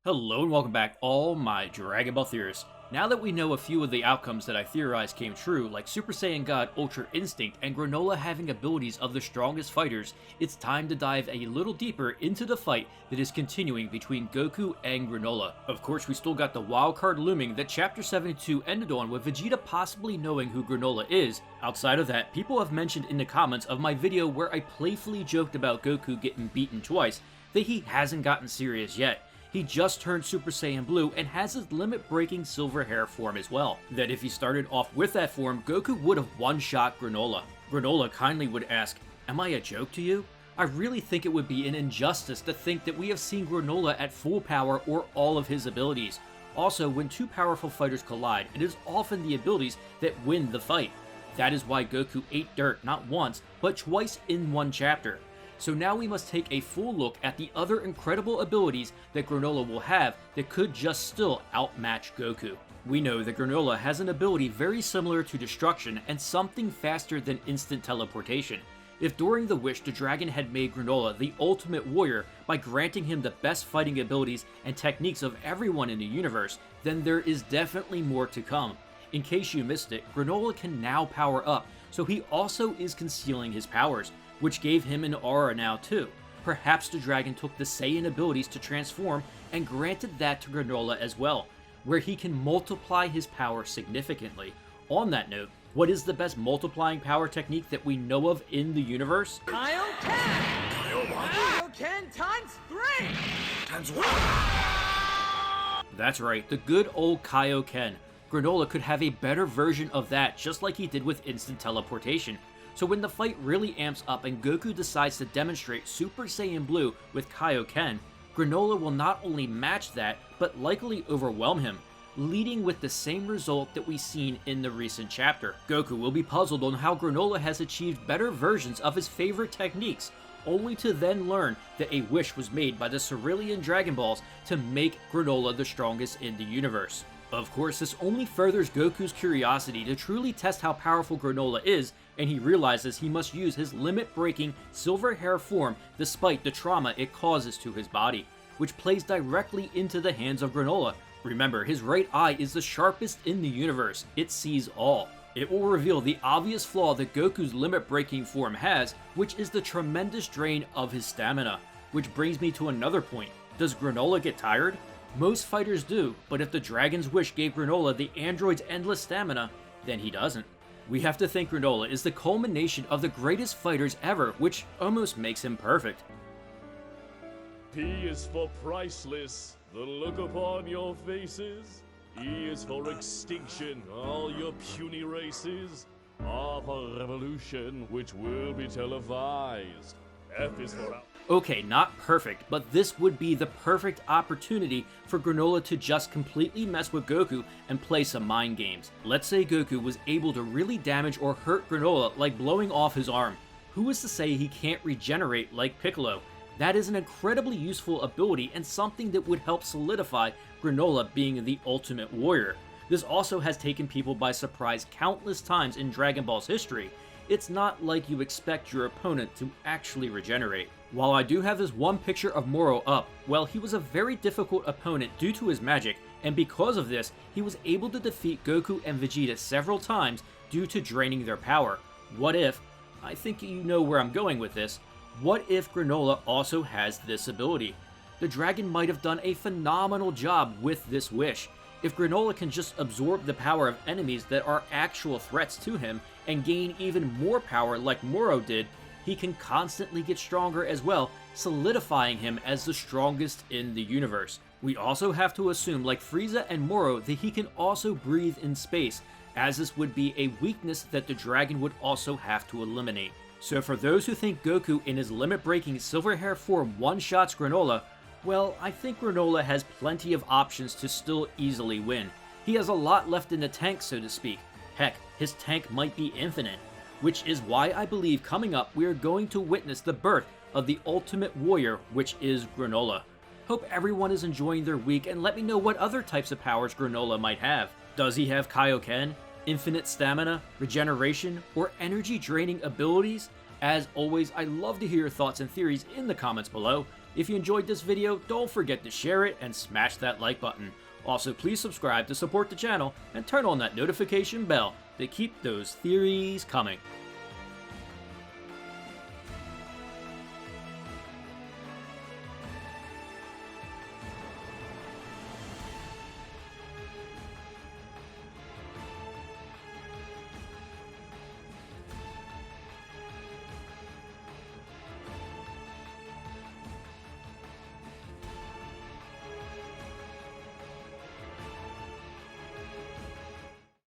Hello and welcome back, all my Dragon Ball theorists. Now that we know a few of the outcomes that I theorized came true, like Super Saiyan God Ultra Instinct and Granolah having abilities of the strongest fighters, it's time to dive a little deeper into the fight that is continuing between Goku and Granolah. Of course, we still got the wildcard looming that Chapter 72 ended on, with Vegeta possibly knowing who Granolah is. Outside of that, people have mentioned in the comments of my video where I playfully joked about Goku getting beaten twice that he hasn't gotten serious yet. He just turned Super Saiyan Blue and has his limit-breaking silver hair form as well. That if he started off with that form, Goku would have one-shot Granolah. Granolah kindly would ask, "Am I a joke to you? I really think it would be an injustice to think that we have seen Granolah at full power or all of his abilities. Also, when two powerful fighters collide, it is often the abilities that win the fight. That is why Goku ate dirt not once, but twice in one chapter. So now we must take a full look at the other incredible abilities that Granolah will have that could just still outmatch Goku. We know that Granolah has an ability very similar to Destruction and something faster than instant teleportation. If during the Wish the dragon had made Granolah the ultimate warrior by granting him the best fighting abilities and techniques of everyone in the universe, then there is definitely more to come. In case you missed it, Granolah can now power up, so he also is concealing his powers, which gave him an aura now too. Perhaps the dragon took the Saiyan abilities to transform and granted that to Granolah as well, where he can multiply his power significantly. On that note, what is the best multiplying power technique that we know of in the universe? Kaioken! Kaioken times 3! Times what? That's right, the good old Kaioken. Granolah could have a better version of that, just like he did with instant teleportation. So when the fight really amps up and Goku decides to demonstrate Super Saiyan Blue with Kaioken, Granolah will not only match that, but likely overwhelm him, leading with the same result that we've seen in the recent chapter. Goku will be puzzled on how Granolah has achieved better versions of his favorite techniques, only to then learn that a wish was made by the Cerulean Dragon Balls to make Granolah the strongest in the universe. Of course, this only furthers Goku's curiosity to truly test how powerful Granolah is, and he realizes he must use his limit-breaking silver hair form despite the trauma it causes to his body, which plays directly into the hands of Granolah. Remember, his right eye is the sharpest in the universe. It sees all. It will reveal the obvious flaw that Goku's limit-breaking form has, which is the tremendous drain of his stamina. Which brings me to another point. Does Granolah get tired? Most fighters do, but if the Dragon's Wish gave Granolah the android's endless stamina, then he doesn't. We have to think Granolah is the culmination of the greatest fighters ever, which almost makes him perfect. P is for priceless, the look upon your faces. E is for extinction, all your puny races. R for revolution, which will be televised. F is for out. Okay, not perfect, but this would be the perfect opportunity for Granolah to just completely mess with Goku and play some mind games. Let's say Goku was able to really damage or hurt Granolah, like blowing off his arm. Who is to say he can't regenerate like Piccolo? That is an incredibly useful ability and something that would help solidify Granolah being the ultimate warrior. This also has taken people by surprise countless times in Dragon Ball's history. It's not like you expect your opponent to actually regenerate. While I do have this one picture of Moro up, well, he was a very difficult opponent due to his magic, and because of this, he was able to defeat Goku and Vegeta several times due to draining their power. What if, I think you know where I'm going with this, what if Granolah also has this ability? The dragon might have done a phenomenal job with this wish. If Granolah can just absorb the power of enemies that are actual threats to him and gain even more power like Moro did, he can constantly get stronger as well, solidifying him as the strongest in the universe. We also have to assume, like Frieza and Moro, that he can also breathe in space, as this would be a weakness that the dragon would also have to eliminate. So for those who think Goku in his limit-breaking silver hair form one-shots Granolah, well, I think Granolah has plenty of options to still easily win. He has a lot left in the tank, so to speak. Heck, his tank might be infinite. Which is why I believe coming up we are going to witness the birth of the ultimate warrior, which is Granolah. Hope everyone is enjoying their week, and let me know what other types of powers Granolah might have. Does he have Kaioken, infinite stamina, regeneration, or energy draining abilities? As always, I love to hear your thoughts and theories in the comments below. If you enjoyed this video, don't forget to share it and smash that like button. Also, please subscribe to support the channel and turn on that notification bell to keep those theories coming.